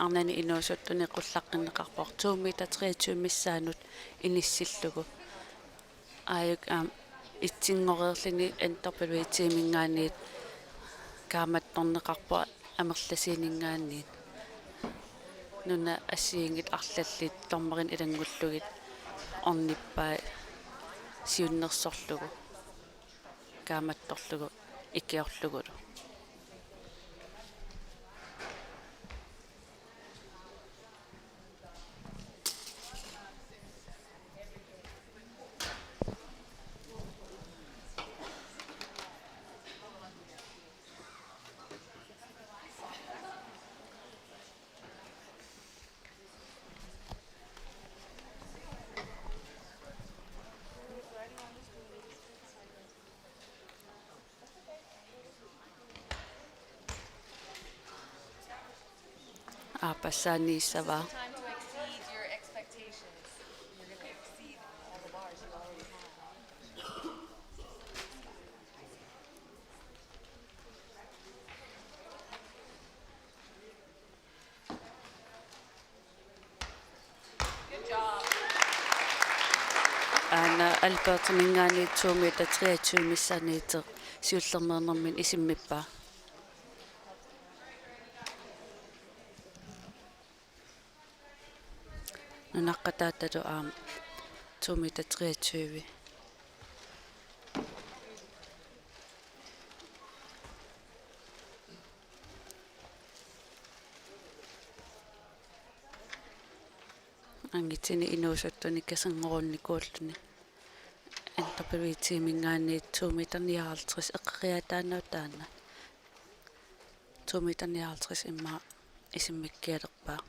arnani inuusuttuni qullaqqinneqarpoq 2 meter 23 missaanut inissillugu ayuk itsinngorerlini enterpelutiimingaaniit kaamattorneqarpu amerlasiiningaaniit nuna assiingit arlallit tormarin ilangullugit ornippaa siunnersorlugu kaamattorlugu ikiorlugulu passaaniissavaa Time to exceed your expectations. You're going to exceed all the bars you already have. Good job. ana albertningaaniit 2 meter 23 missaaniiteq siullernernermin isimmippa nunaqqataatalu 2 meter 23 angitsini inuusuttuni kasanngorunikuulluni enterpelutiimingaaniit 2 meter 59 eqqariataannautaana 2 meter 59 imma isimmikkialerpaa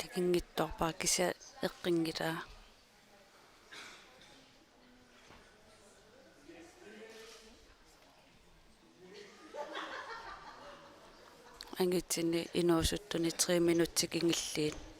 tikingittorpaa kisa eqqingilaa angitsini inuusuttuni 3 minuttikingilliit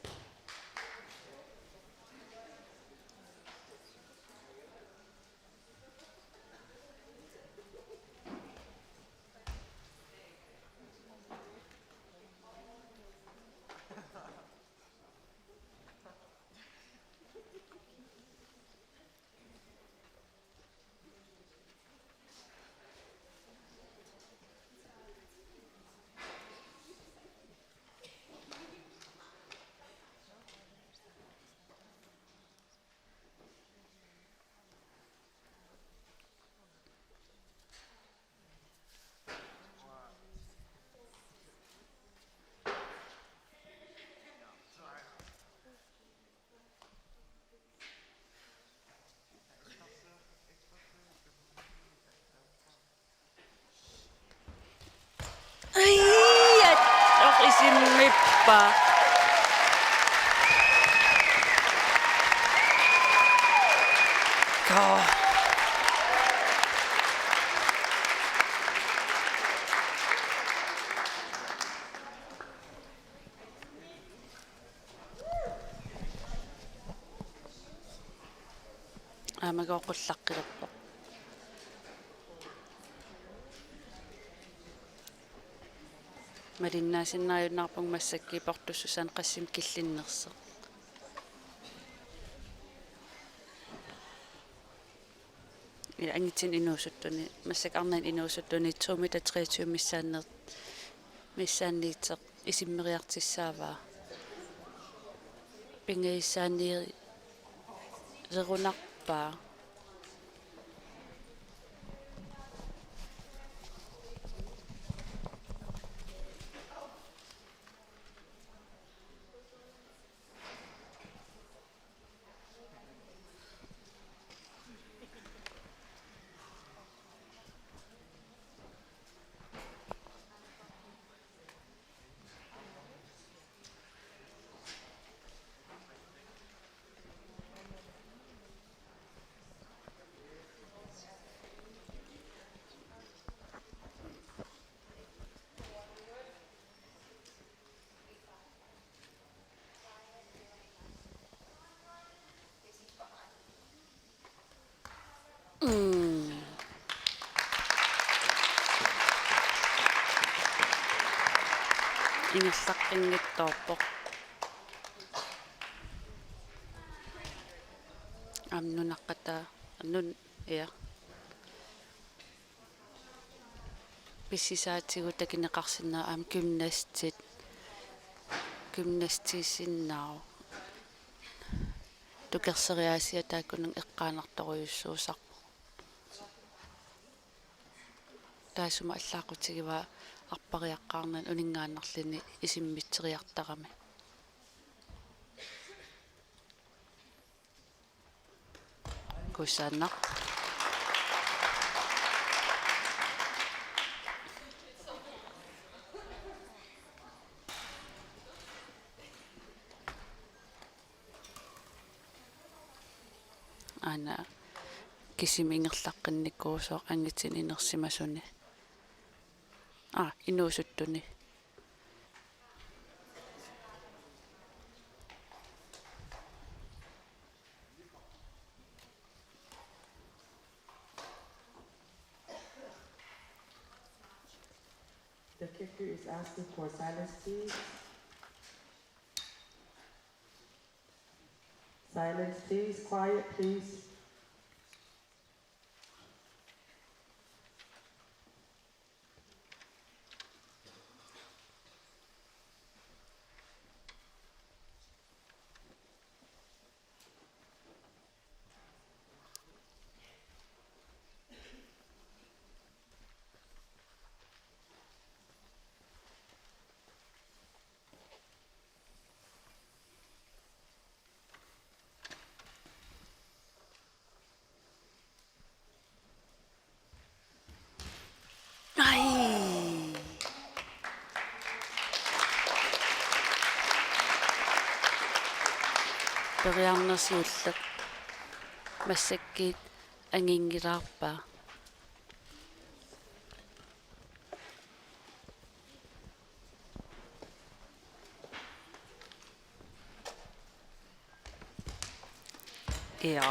ai isimmippaa амагоқуллаққилерпоқ малиннаасиннааюннаарпуг массакки портуссусан qassим киллиннерсеқ ила ангитсин инуусуттуни массак арнан инуусуттуни 2 meter 23 миссаанниитеқ исиммериартиссааваа пингеиссааниери лерунарпаа ингерлаққингитторпоқ амнунаққата нун я писсисаатигу такинеқарсинаа аам гymnastiissиннаау тукерсериаасиа тааккунун эққаанарторуйуссуусарпо таасума аллаақутигива арпариаққарнан унингааннарлини исиммитсериартарами кусаанақ ана кисимингерлаққинникуусоо ангитсин инерсимасуни инуусуттуни The kicker is asking for silence, please. Silence, please. Quiet, please. периарнерсиуллак массаккиит ангингилаарпаа я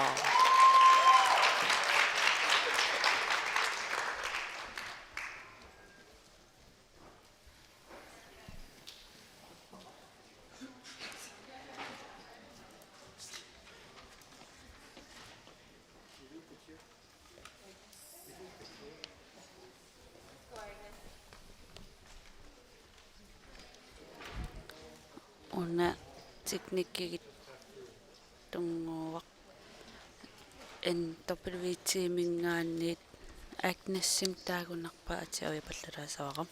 уна техниккигит тунгуувақ AWG2016 агнассим таагунарпа атиави паллалаасаварам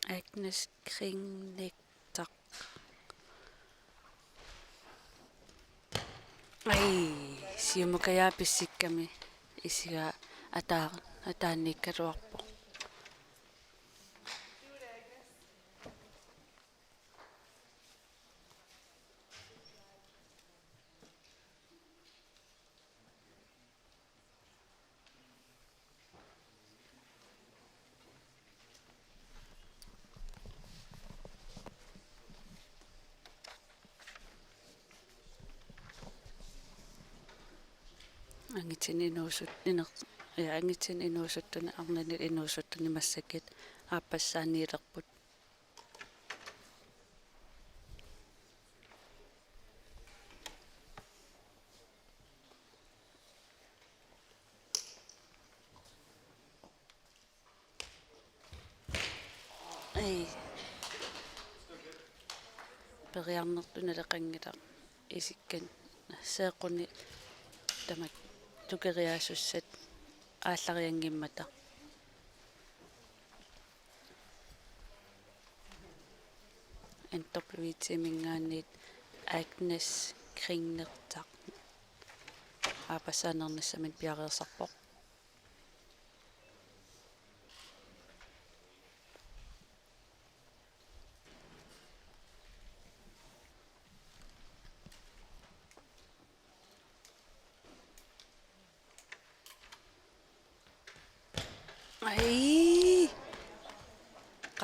Agnes kringnægter. Siumukaja pissikkami isiga ataannikkaluarpo. Angitsin inuusuttuni arnanit inuusuttuni massakit aapassaaniilerput periarnertuna leqanngita isikkan seequni tamak tukeriaasussat ааллариангиммата AWG2016 Agnes kringnertaq аапассаанернissamin piareersarpoq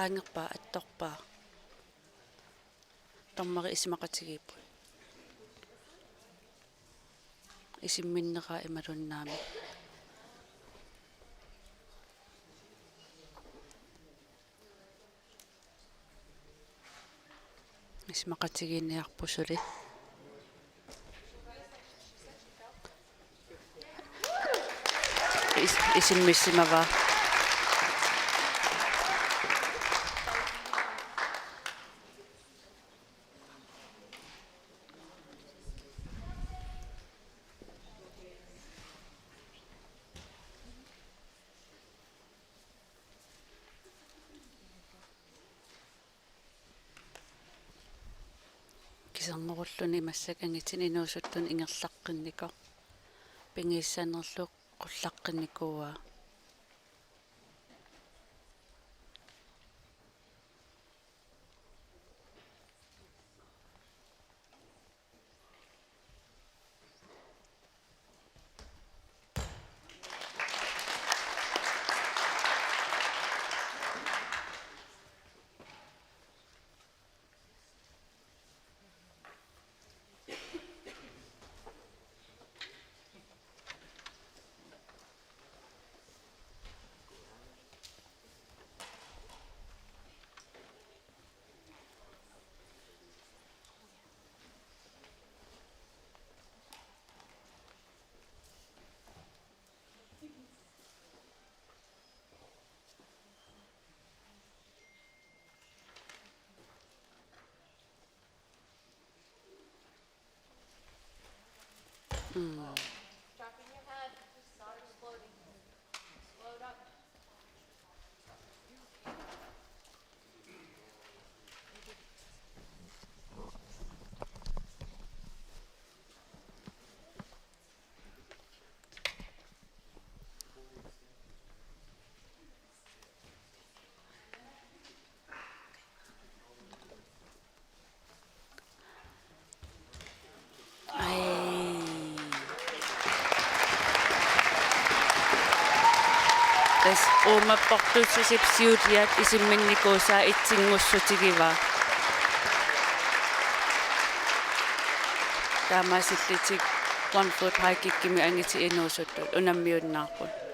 qaangerpaa attorpaa tarmari ismaqatigippu isimminneraa imalunnaami ismaqatigiinniarpusuli isimmissimavaa кисарнеруллуни массак ангитин инуусуттун ингерлаққиннико пингииссаанерлуq qullaqqinnikkuaa Dropping your head. Start exploding. Explode up. тас уумаппортуссисипсиутиат исимминникууsaa итсингуссутигива таамаасиллитик one foot hike-иккими ангити инуусуттут унаммиуннаарпут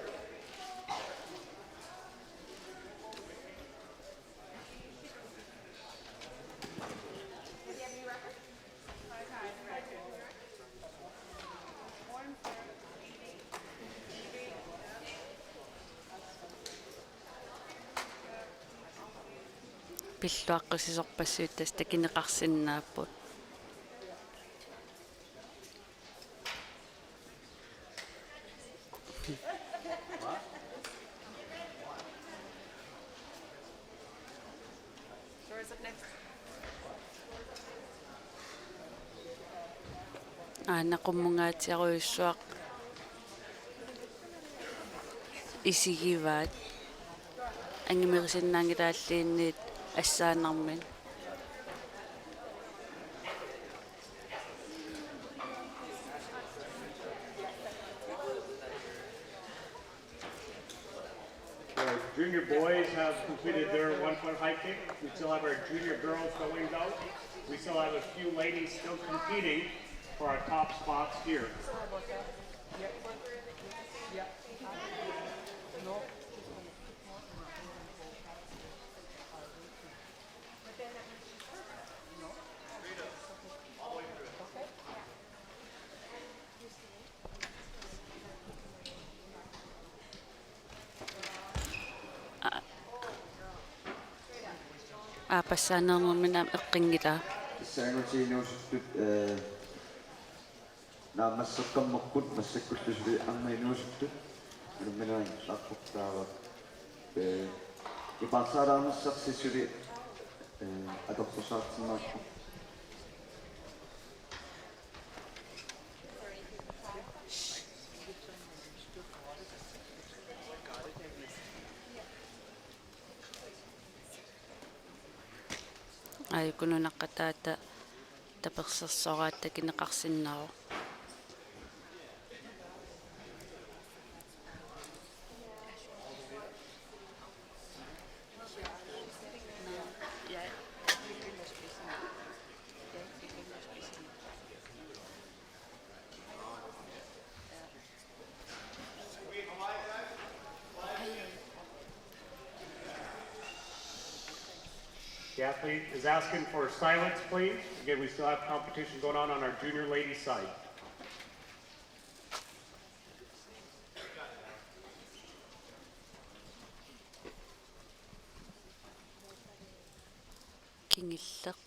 пиллуаққусисорпассуут тас такинеқарсинааппут Doors up next. нақуммунгаатиаруйуссуақ исигиваат ангимерисиннаангилааллиинниит ассаанармин Our junior boys have completed their 1 foot hiking. We still have our junior girls going out. We still have a few ladies still competing for our top spots here. пассаанернэрмина эққингила саангутиинуусуттут наамассаққаммарпут массаккуллусули армаинуусуттут нумминуан ларпуттаава ипарсаалаарнассарсисули аторсусаартимааққу айкунунаққатаата таперсерсораат такинеқарсиннаро The athlete is asking for silence, please. Again, we still have competition going on our junior ladies side. Kingilleq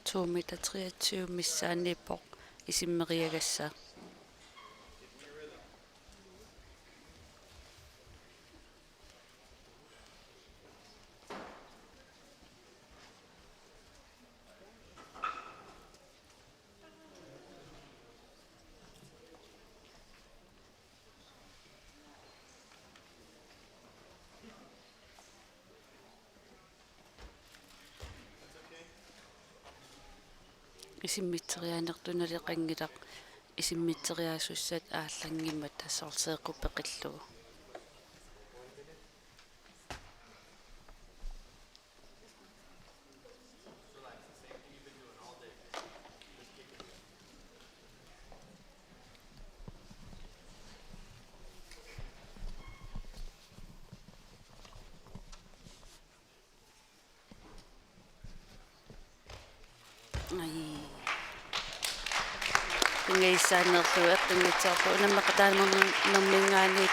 2 meter 23 missaaniipoq isimmeriagassa isimmiteriaanertunali qangilaq isimmiteriaasussat ааллангимат тассаарсеэққуппеқиллугу ai ngeisaannerlu eqqinngitsaarlu unammeqataanерну нэрмингаанит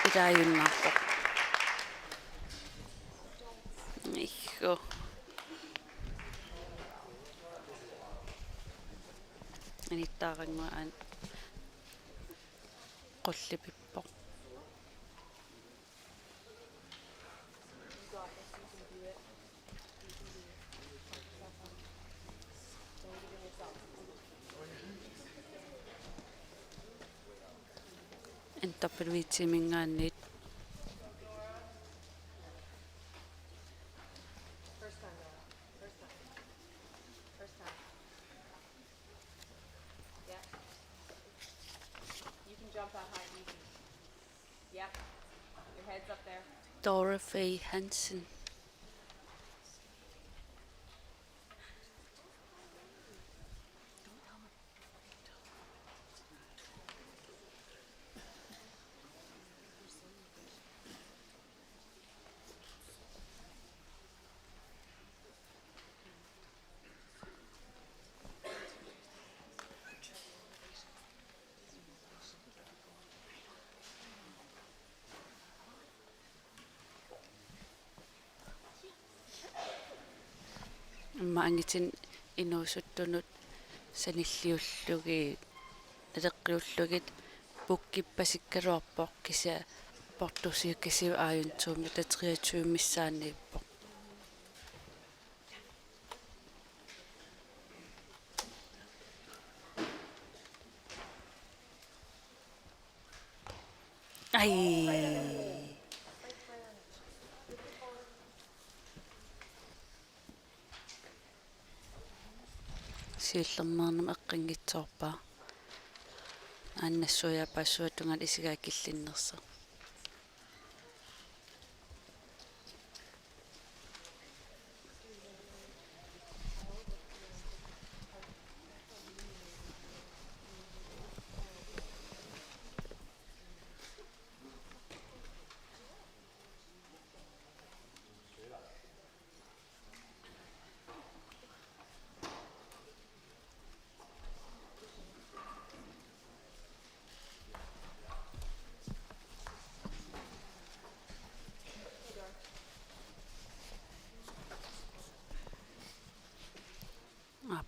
илааюннаарпоқ ихо аниттаарангуаан qulлипиппоқ ентаппалуитсимингаанниит First time, Dora. First time. First time. Yeah. You can jump that high easy. Yep. Your head's up there. Dorothy Hansen маангитин инуусуттунут саниллиуллуги алеққиуллугит пуккиппасиккалуарпоқ кися портусиуккисиу ааюнтууми татриатуу миссаанииппоқ ай сииллермаарнам эққингитсоорпаа ааннассуя пассуатунгат исигааккиллиннерса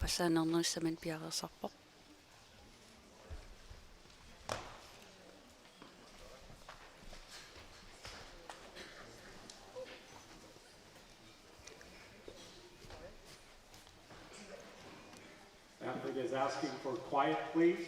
пассаанернуиссаман пиарерсарпоқ Athlete is asking for quiet, please.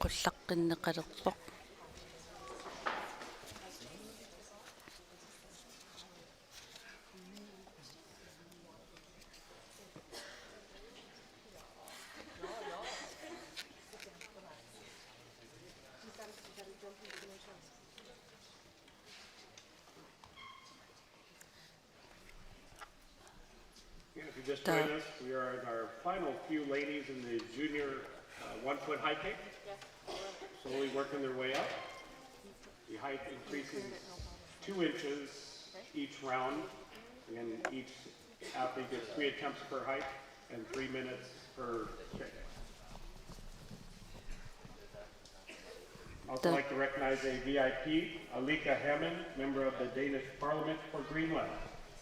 qullaqqinneqalerpoq If you just joined us, we are in our final few ladies in the junior 1-foot high kick. Slowly working their way up. The height increases 2 inches each round. Again, each athlete gets 3 attempts per height and 3 minutes per kick. Also like to recognize a VIP, Alika Hammond, member of the Danish Parliament for Greenland.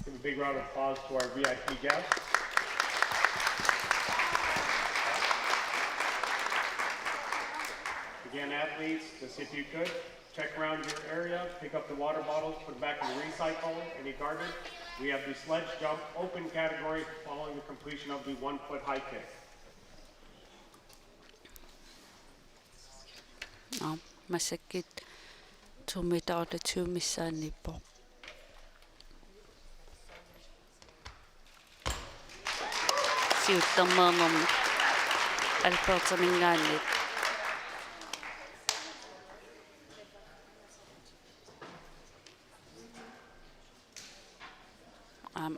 Give a big round of applause to our VIP guests. Again, athletes, just if you could, check around your area, pick up the water bottles, put them back in the recycle, any garbage. We have the sledge jump open category following the completion of the 1-foot high kick. Masakit 2 meter oder 2 missaanippoq siuttarmeernermi alpeertamingaannit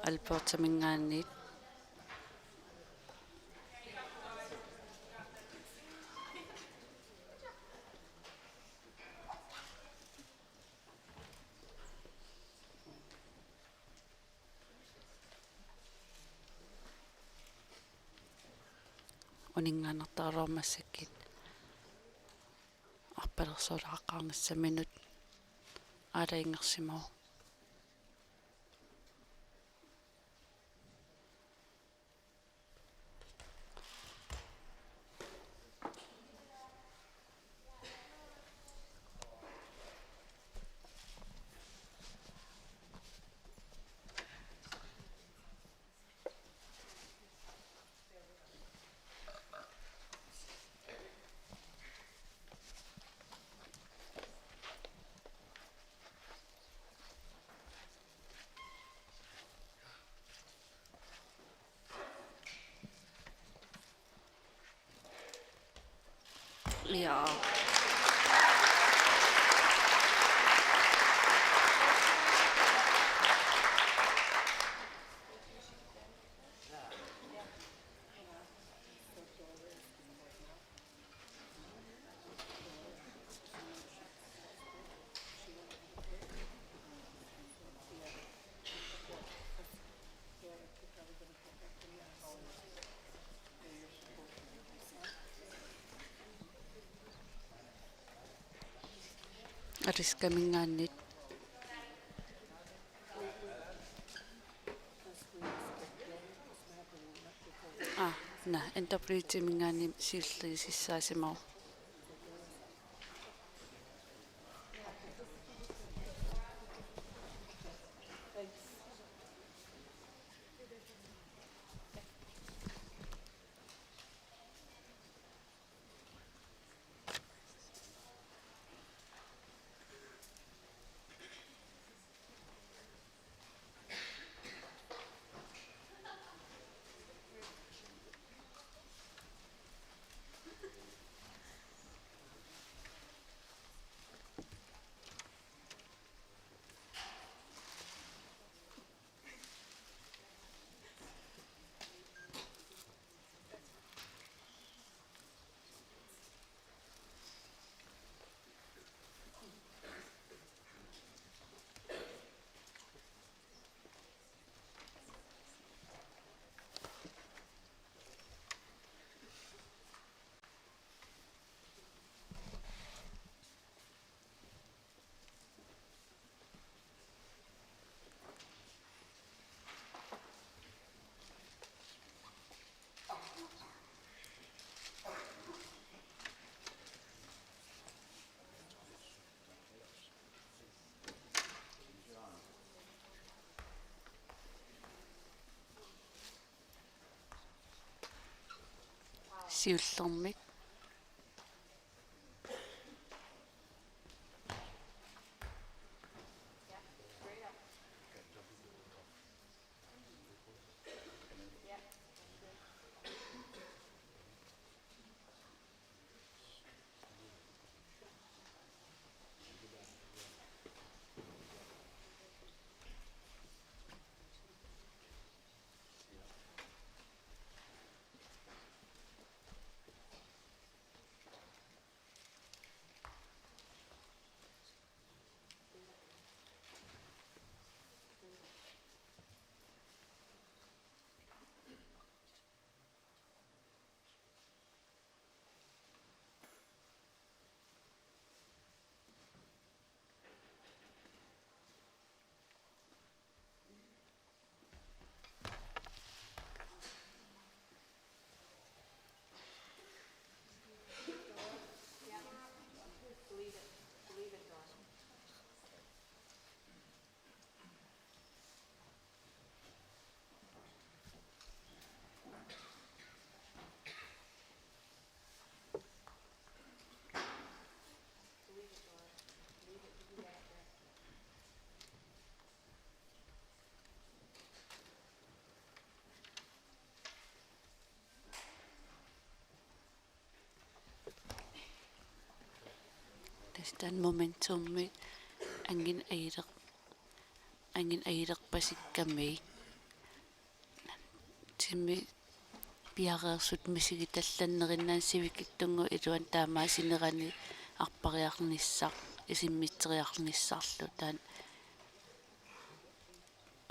alpeertamingaannit uningaanartaaruarmassakit arpalersuulaqqaarnassaminut aalaingersimau ja ariskamingaannit na interpretimingaanni siullisissaasimaru siullermik Stan momentummi angin ailerpasikkamei timmi piareersut misigitallannerinaan sivikittungu iluan taamaasinerani arpariarnissaq isimmiteriarnissarlu taan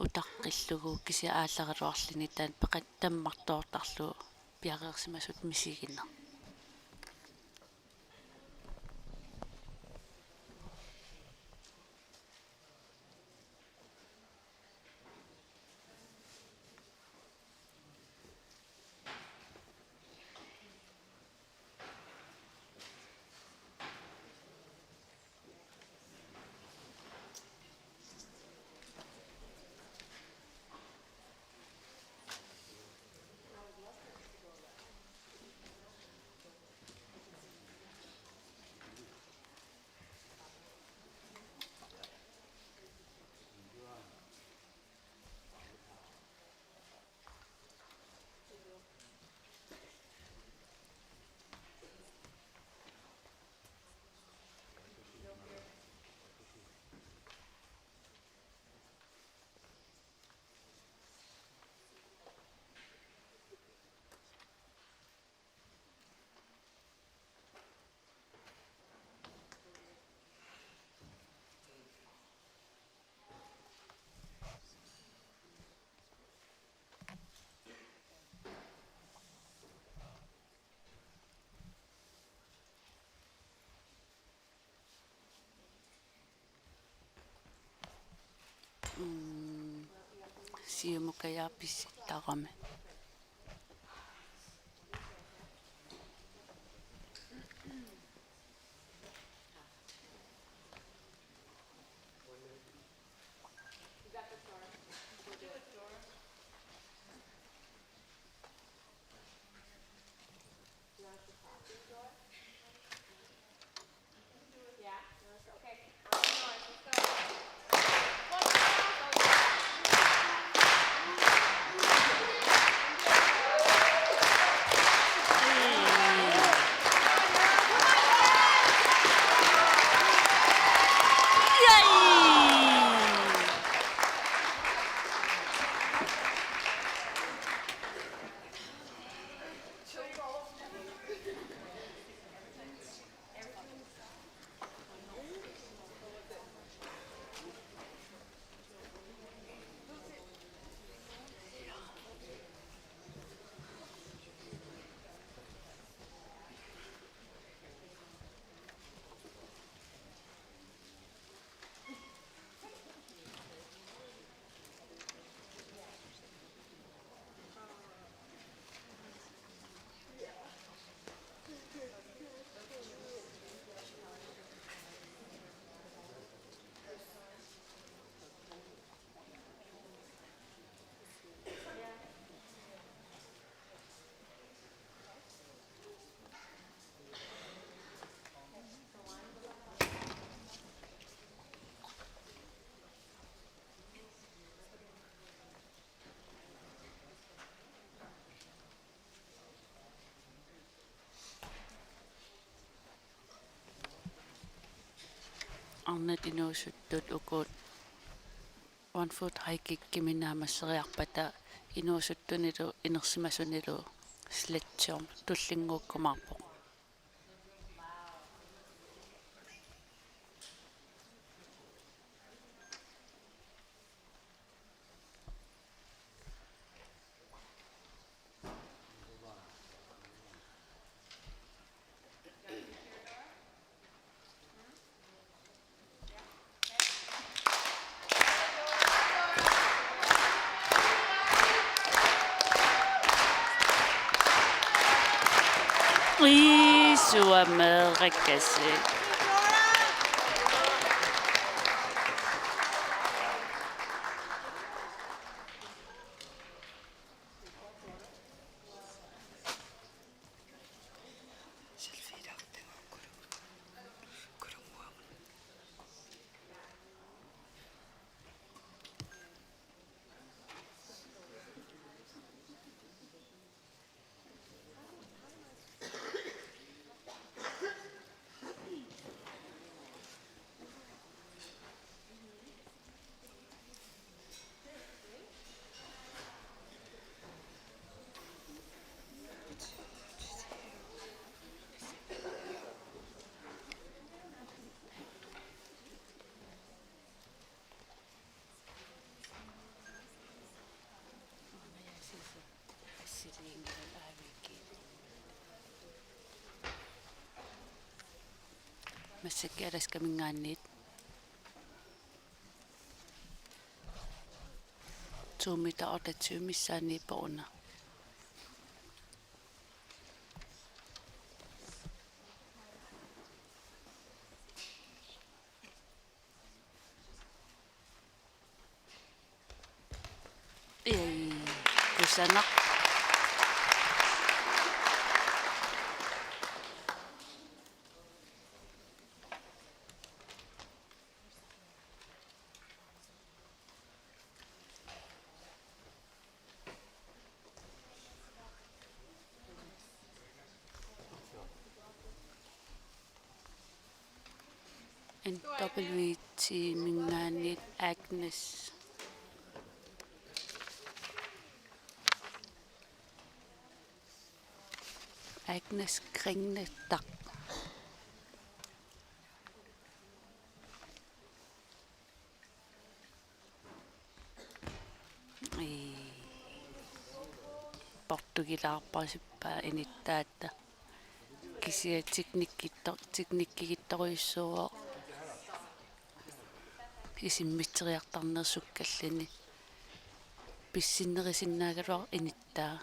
utaqqillugu kisia ааллагалуарлини таан пеқат таммартоортарлу пиареерсимасут мисигина siumukajaappissittaqami arnat inuusuttut ukut 1 foot high kick kiminaamasseriarpata inuusuttunilu inersimasunilu sledgearm tullinguukkumarpoq Suameeqakkasi массаккиаласка мингаанниит 2 meter ortatsu missaani poruna ei kusana NWT mingaanniit Agnes Kringne tak ei portugilaarparsippaa inittaatta kisia tiknikkigittoruissuuo isimmiteriartarnersukkalлини писсиннерисиннаагалуар инитtaa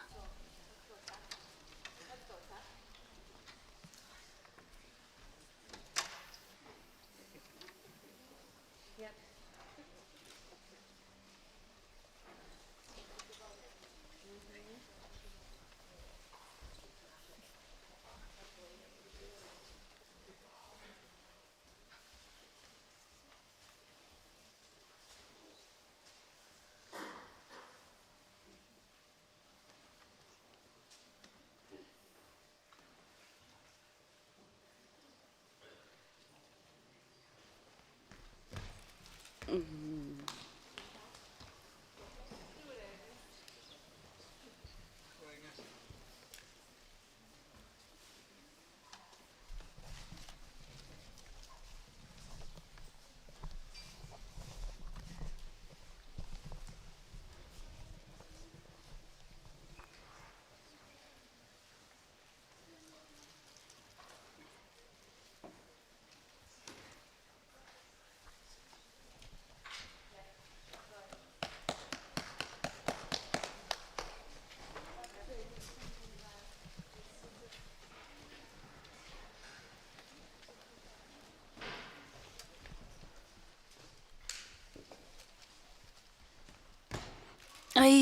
ai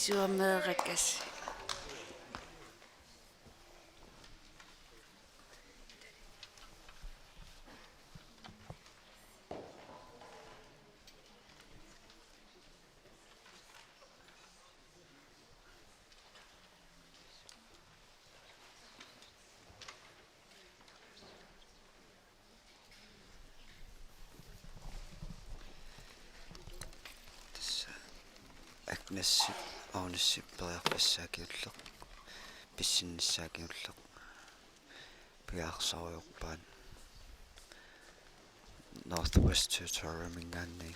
suomeerakas Agnes aunissiperiarpassaakiulleq pissinnissaakiulleq piaarsariorpaan Northwest Territory mingaanni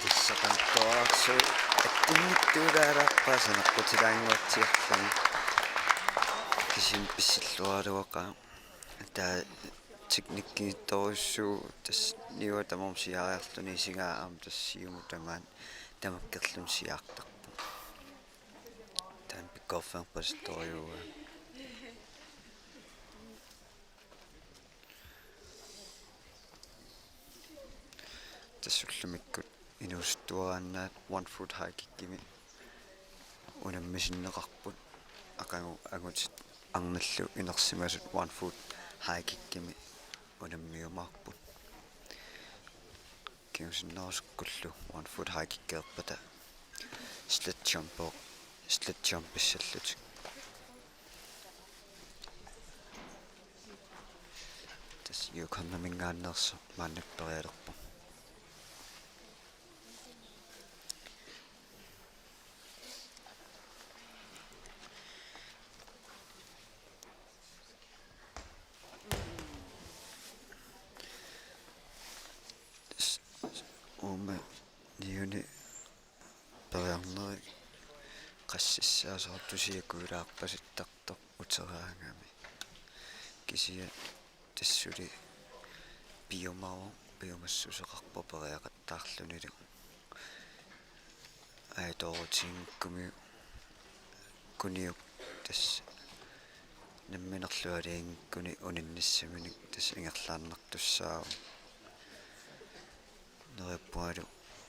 tissaqantoarsu akkumuttuulaaraqpasaneqqutilaanguatsiarluni kisim pissillualuaqa taa teknikkigittorussuu tas niua tamorsiariarluni sigaam tassiumu tamaan tamakkerlun siaartarpu taan pikkorferpastoriua tassullamikkut inuusttuaraannaat 1 foot hike-ikkimi unammisinneqarput aqangu agutit arnallu inersimasut 1 foot hike-ikkimi unammiumaarput kiusinnerusukkullu 1 foot hike-ikkeerpata sled jump issallutик юкарнамингааннерса мааннаппериалерпо ума ниуни периарнери qassissaasartusиакуилаарпаситтартор утераангами кисия тассули биомассусеқарпо периақаттаарлунилу аиторутингкуми куниук тасс намминерлуалиингкуни унинниссаминик тасс ингерлааннартуссаау нериппуалу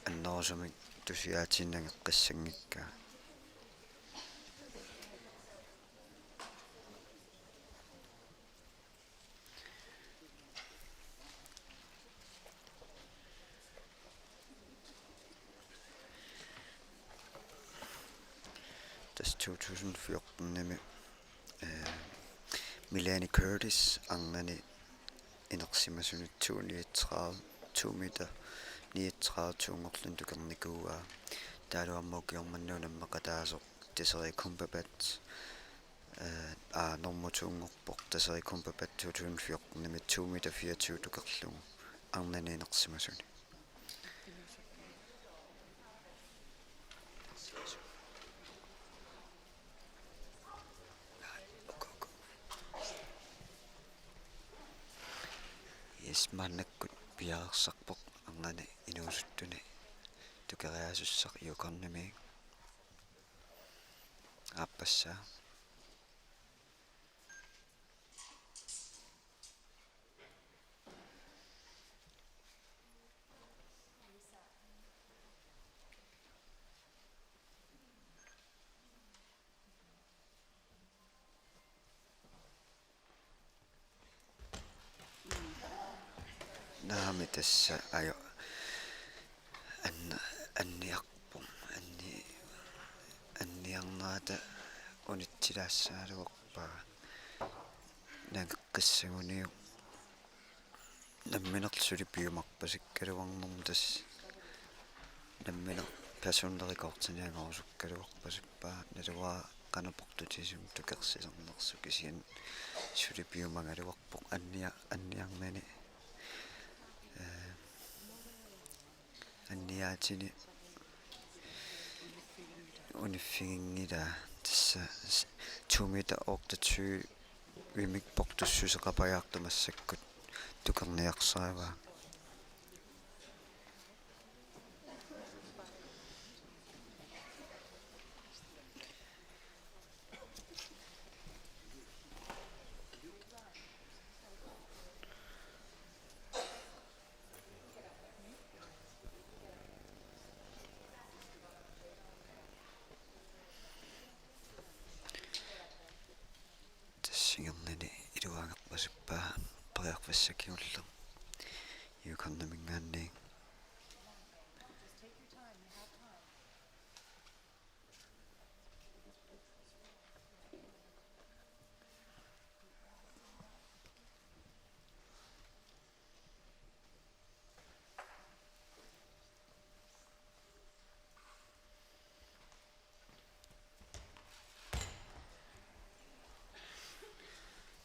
аннерусумик тусиаатиннагеққиссангиккаа tas 2014 nimi Milani Curtis angani inersimasunut 2 meter 39 tuungorlun tukernikua taaluammuukiormannuunammeqataasoq taseri kumpapat normutungorpoq taseri kumpapat 2014 nimi 2 meter 24 tukerlugu arnani inersimasuni mannakkut piaarsarpoq angani inuusuttuni tukeriasussaq iukornimi aappassaa naami tassa ajo anniarpum anniarnaata unitsilaassaaluorpaa nageqqissaguniu namminerlsuli piumarpasikkaluarnermu tass namminer personalerikortiniangorussukkaluorpasippaa naluaa qanaportutisum tukersisernersu kisian suli piumangaluarpoq anniarnani anniaatini uniffingingila tassa 2 meter 28 vimikpoq tussuseqapajaartumassakkut tukerniarsaavaa tassingernani iluaangerpasippaa periarvassakiuller yuukarnamingaanni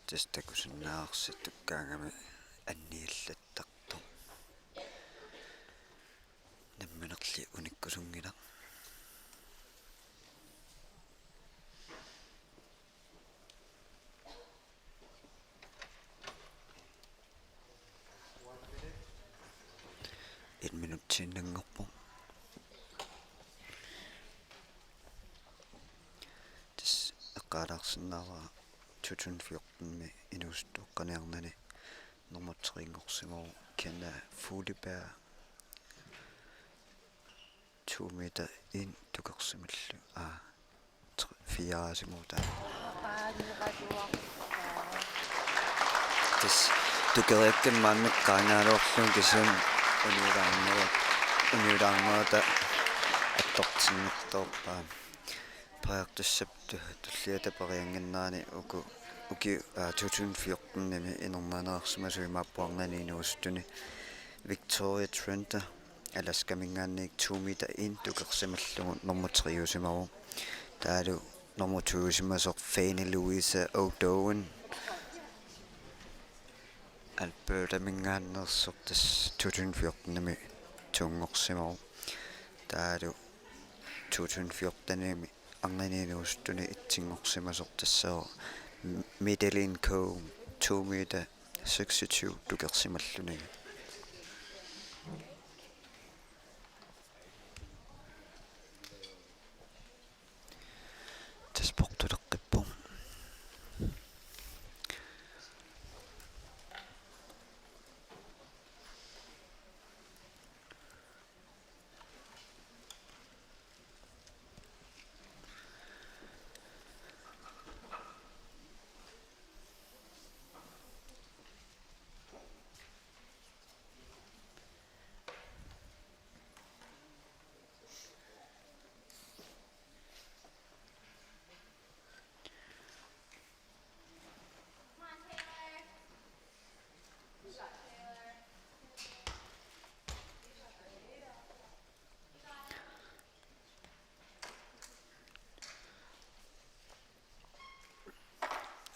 tastakusinnaarsitukkaangami anniillattartu namminerli unikkusungila et minutinnangorpu tas eqqaalaarsinnaavaa 2014 inuustuqqaniarnani normutteriingorsimoo kena fuulipää 2 meter in tukersimallu 4 simuuta tas tukeriakkan maanneqqaangaaluorluun kisian uniulaarnerata attortinnertorpaa periartussaptu tulliata periangannaani uku uki 2014 nimi inornaanaarsumasuimaappuarnani inuusuttuni Victoria Trenta alaskamingaanniik 2 meter in tukersimallugu normutteriusimaru taalu normuttuusimasoq Fanny Louisa O'Dowan Alberta mingaannersoq tas 2014 nimi tuungorsimaru taalu 2014 nimi arnaniinuusuttuni itsingorsimasoq tassao Middling Cove 2 meter 26 tukersimalluni tasportuleqqippu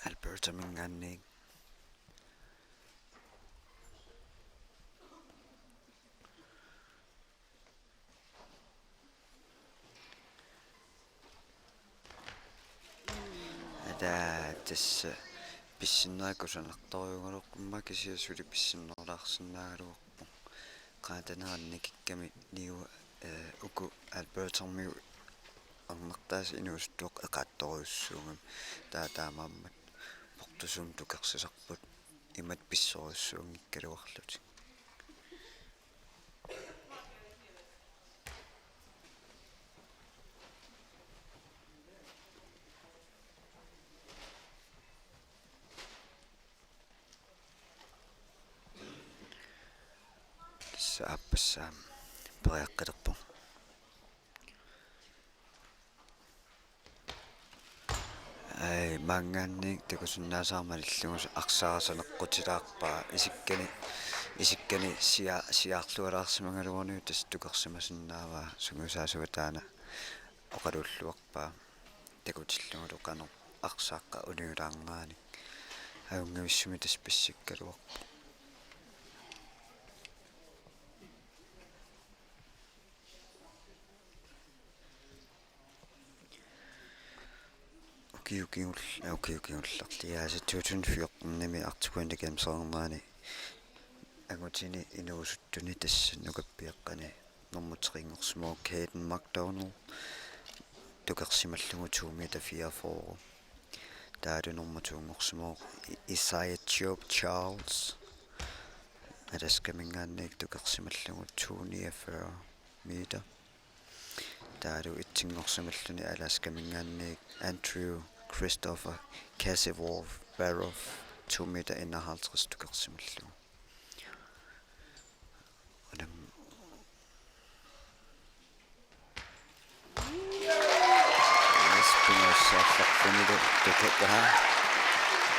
Alberta mingaanniik tassa pissinnaaqqusanartoriungaluqqumma kisiasuli pissinnerlaarsinnaaгаluарпу qaatanaannikikkami niua uku Albertarmiu арнартаас инуустуоқ эқаатториуссуугам таамааммат портусум тукерсисарпут имат писсориуссуунгиккалуарлут сааппассаам периаққилерпу ай мангаанник такусуннаасаармалиллугус арсаарасанеққутилаарпаа исиккани сиаарлуалаарсимангалуорниу тас тукерсимасиннааваа сунгусаасугатаана оқалуллуарпаа такутиллугулу қано арсааққа униулаарнгаани аюнгависсуми тас писсиккалуарпу уkiukiullarliaasa 2014 nimi artukuinnikamsernernaani angutini inuusuttuni tassa nukappiaqqani normuteringorsmoo Caden McDonald tukersimallugu 2 meter 44 taalu normutungorsimoo Isaiah Job Charles alaskamingaanniik tukersimallugu 2 meter taalu itsingorsimalluni alaskamingaanniik Andrew Christopher Casivov Barov 2 meter 51 tukersimallugu adam спинерсаарларпунилу тукуттаа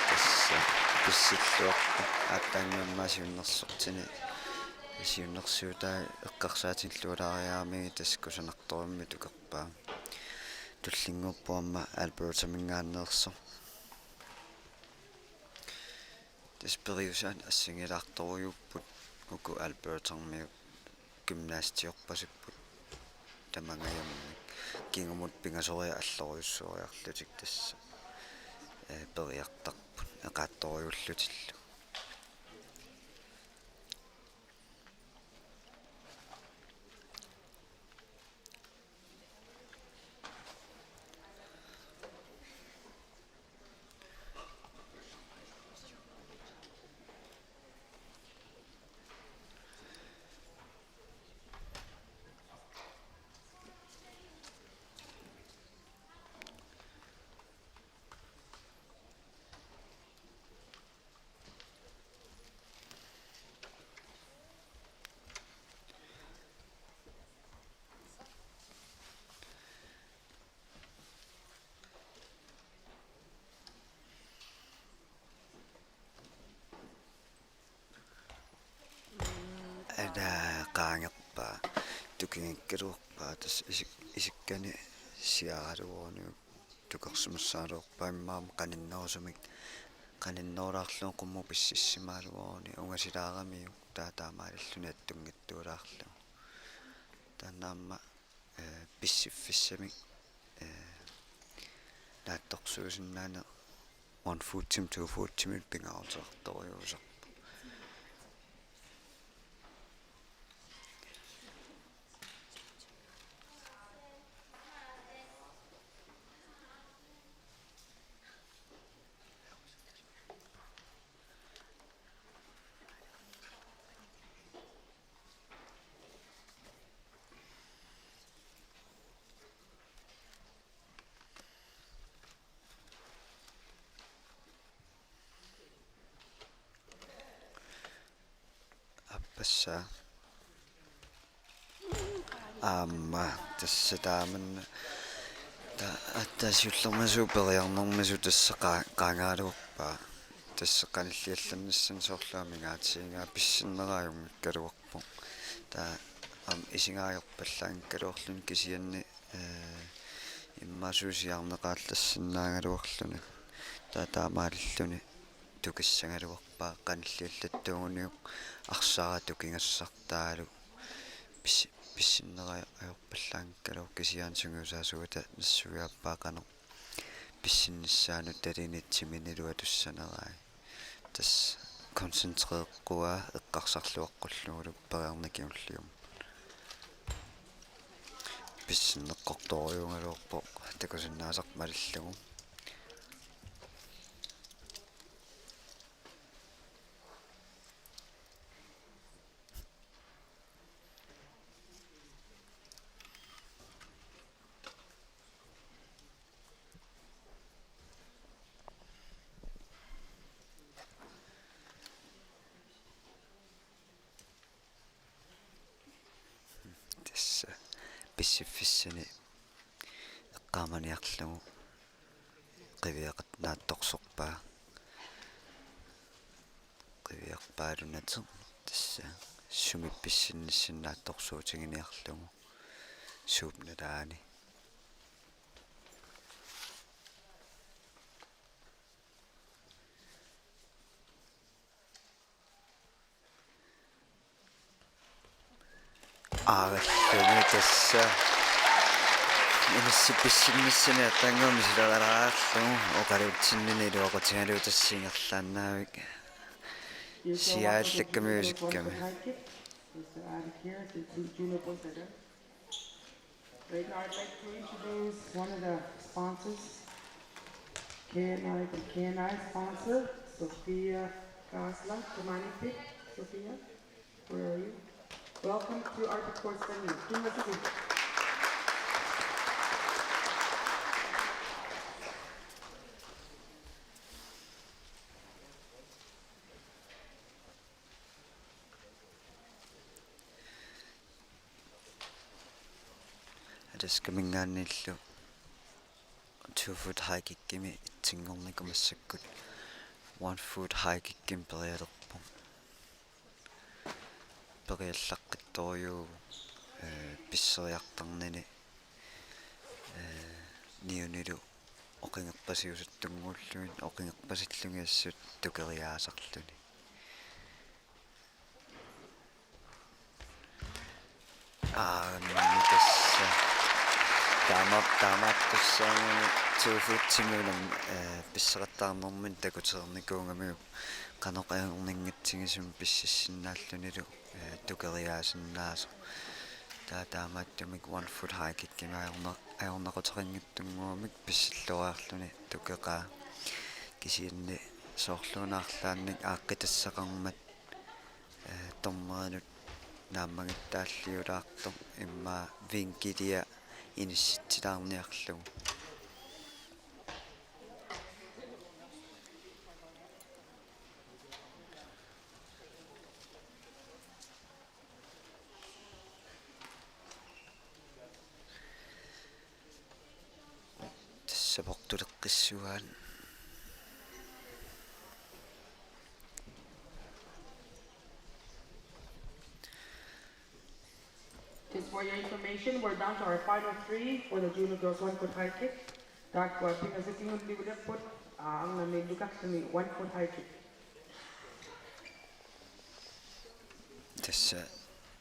тасса писсиллуарпа ааттаангаммаасиуннерсортини сиуннерсиутаа эққарсаатиллуалаариаамиги таскусанарторимми тукерпаа туллингуппуамма Alberta мингааннерсо таспериусаан ассигилаарторуйуппут уку Albertarmiu гимнастиорпасиппут тамангаяамми кингумут пингасориа аллориуссуариарлутик тасса периартарпут эқаатториуллутиллу tukingikkaluorpaa tas isikkani siaraluornu tukersumassaaluorpaa immaam qaninnorsumik qaninnoolaarluun qummu pississimaaluorni ungasilaaramiu taataamaalilluni attungittuulaarlu taannaamma pissiffissamik naattorsuusinnaane one food team two food team pingaartortoriusar appassa tässä taaman attasiullermasu periarnermasu tassa qaangaaluorpaa tassa qanilliallannissan soorlaamingaatiingaa pissinneraajummikkaluarpu taa isingaayorpallaangikkaluorlun kisianni immaasuusiarneqaallassinnaangaluorluni taa taamaalilluni tukissangaluorpaa qanilliallattuunguniuq арсара tukингассартаалу писсиннераajorpallaangikkaluor kisiaansungusaasuuta нассуиаппаақано писсиннссаану талинитсиминилуа туссанераи тас концентреэққуа эққарсарлуаққуллугулу периарникиуллиум писсиннеққорториунгалуорпо такусиннаасармалиллугу писсиффиссани эққааманиарлугу қивиақат наатторсорпаа қивиарпаалунатер тасса сумипписсиннссиннаатторсуутингиниарлугу суупналаани aagalluни tassa inassippissinniссани аттангуми силагалаарлугу оқалуутсиннини илуоқутингалуу тассингерлааннаавик сиааллаккамиусикками Right now, I'd like to introduce one of the sponsors, KNI, the KNI sponsor, Sophia Kasla. Kumanipik, Sophia, where are you? Welcome to Arctic Course venue. Ataskaminggaanillu 2 foot high kikkimi itsingornikumassakkut 1 foot high kikkim perialerpu periallaqqittoriu pisseriartarnini niunilu oqingerpasiusattunguulluin oqingerpasillungiassut tukeriaasarluni tassa таамааттуссаами тууфутсимулам писсеқаттаарнэрмин такутерникуунгамиу каноқаернингитсигисум писсиссиннааллунилу тукериаасиннаасо таамааттумик 1 foot high киккимаернеқутерингиттунгуумик писсиллуаарлуни тукеқаа кисиинни соорлуунаарлаанник ааққитассақармат тормеринут нааммагиттааллиулаарто имма винкилия инисситсилаарниарлугу тассапортулеққиссуаан Just for your information. We're down to our final three for the junior girls 1 foot high kick. Tak pinga sa tingin di ulit po ang namidukak sa 1 foot high kick. Tässä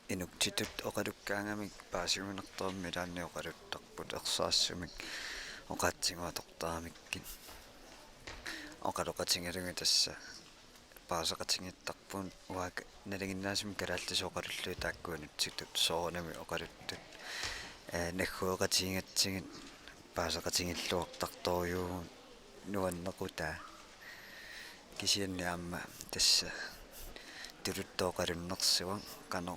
inuktitut oqalukkaangamik paasimunertormi taanni oqaluttarput ersaassumik oqaatsinguatortaamikkin oqaloqatingalunga tässä paasaqatingittarpun uaaka nalinginnaasum kalaallis oqalullu taakkuanutsitut soornami oqaluttut nagguoqatingatsingit paasaqatingilluortartoriugu nuannequtaa kisianni aamma tässä tuluttoqalunnersiwa qano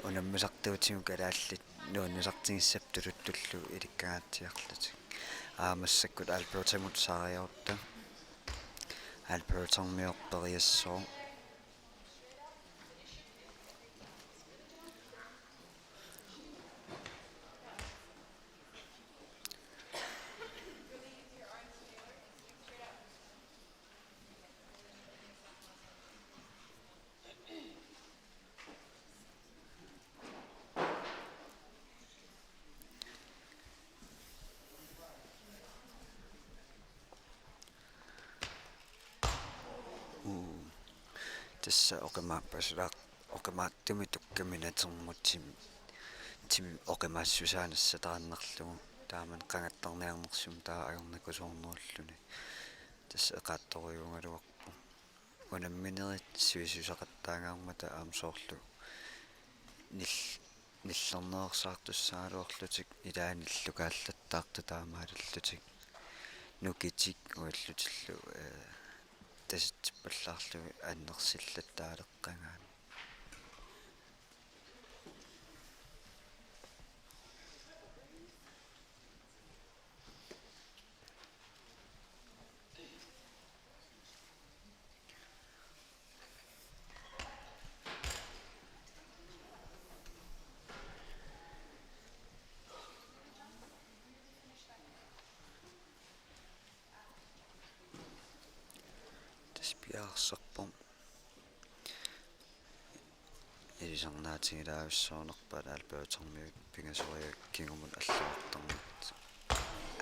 unammisartuutigu kalaallit nuannisartingissap tuluttullu ilikkagaatiarlut aamassakut albertamut saariorta albertarmiorperiassoo tässä oqamaаттumi tukkaminatermutsim tim oqamaassusaanassa taannerlugu taaman qangattarniarnersum taa agornakusoornerulluni tässä eqaattoriuungaluarpu unamminerit suisusaqattaangaarmata aamsoorlu nillerneersaartussaaluorlutik ilaanillukaallattaartu taamaalullutik nukitik uallutillu tasitpallarlu annersillattaaleqqangaan piarsarpum ilisarnaatigilaavissoonerpat albertarmiut pingasoriakkingumun alluartarnut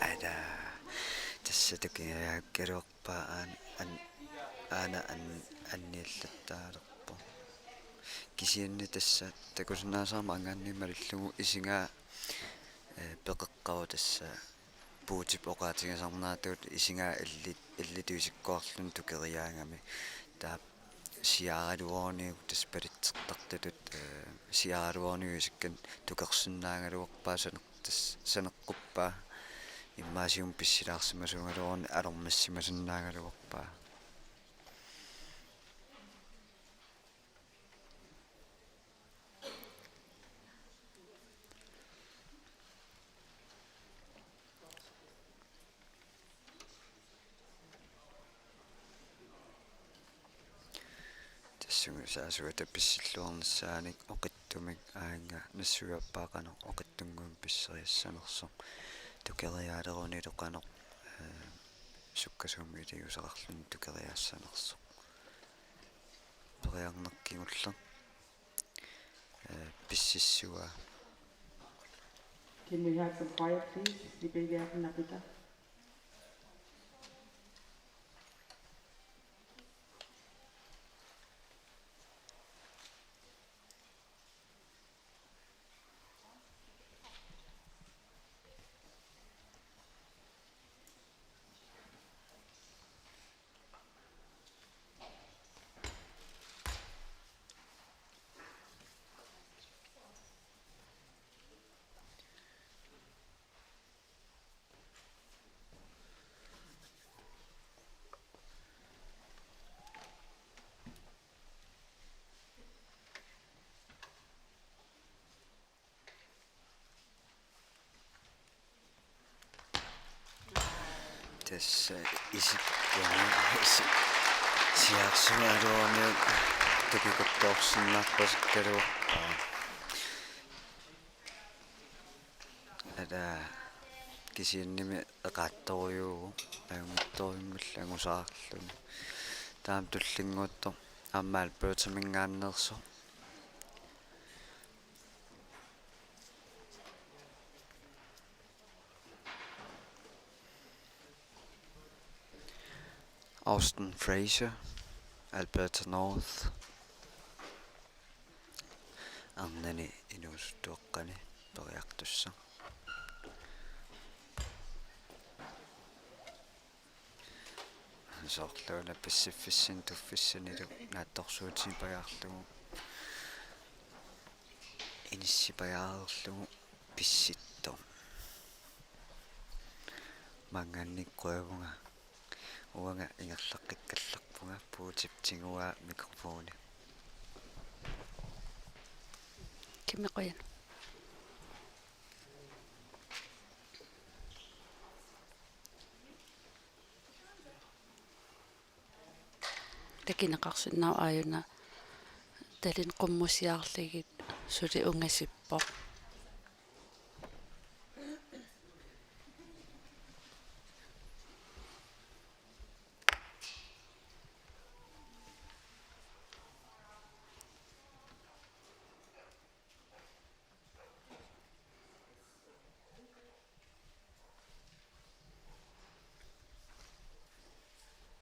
ala tässä tukingajaakkaluarpaa aana anniallattaalerpu kisianni tässä takusinaasaama angaannimalullugu isingaa peqeqqaru tässä puutip oqaatigasarnaatuut isingaa illituisikkoorlun tukeriaangami taa siaaraluorniu taspalitsertartutut siaaraluorniu isikkan tukersunnaangaluorpaa saneqquppaa immaasium pissilaarsimasuungaluorni alermassimasunnaangaluorpaa saasuata pissilluarnissaanik oqittumik aanga nassuappaaqano oqittunguum pisseriassanerso tukeriaaleruni toqano sukkasuumi iliusaqarlun tukeriaassanerso periarnerkinguller pississua. Can we have some quiet please? Di bigyan nakita. Tässä sijaatsumaluorniut tukikottoorsinnarpasikkaluorpaa ala kisiannimi eqaattoriugu agummittoriummallangusaarlun taam tullinguutto aammaal pöötamingaannerso Austin Fraser, Alberta North. Arnani inuusuttuoqqani toriartussa. Soorluuna pissifissin tuffissanilu naattorsuutiin pajaarlugu. Inissipajaarlugu pissittom. Mangannikkuavunga uanga ingerlaqqikkallarpunga puutiptingua mikrofoni. Kimmeqoyan. Takinaqarsinnau aayuna talin qummusiaarligit suli ungasippoq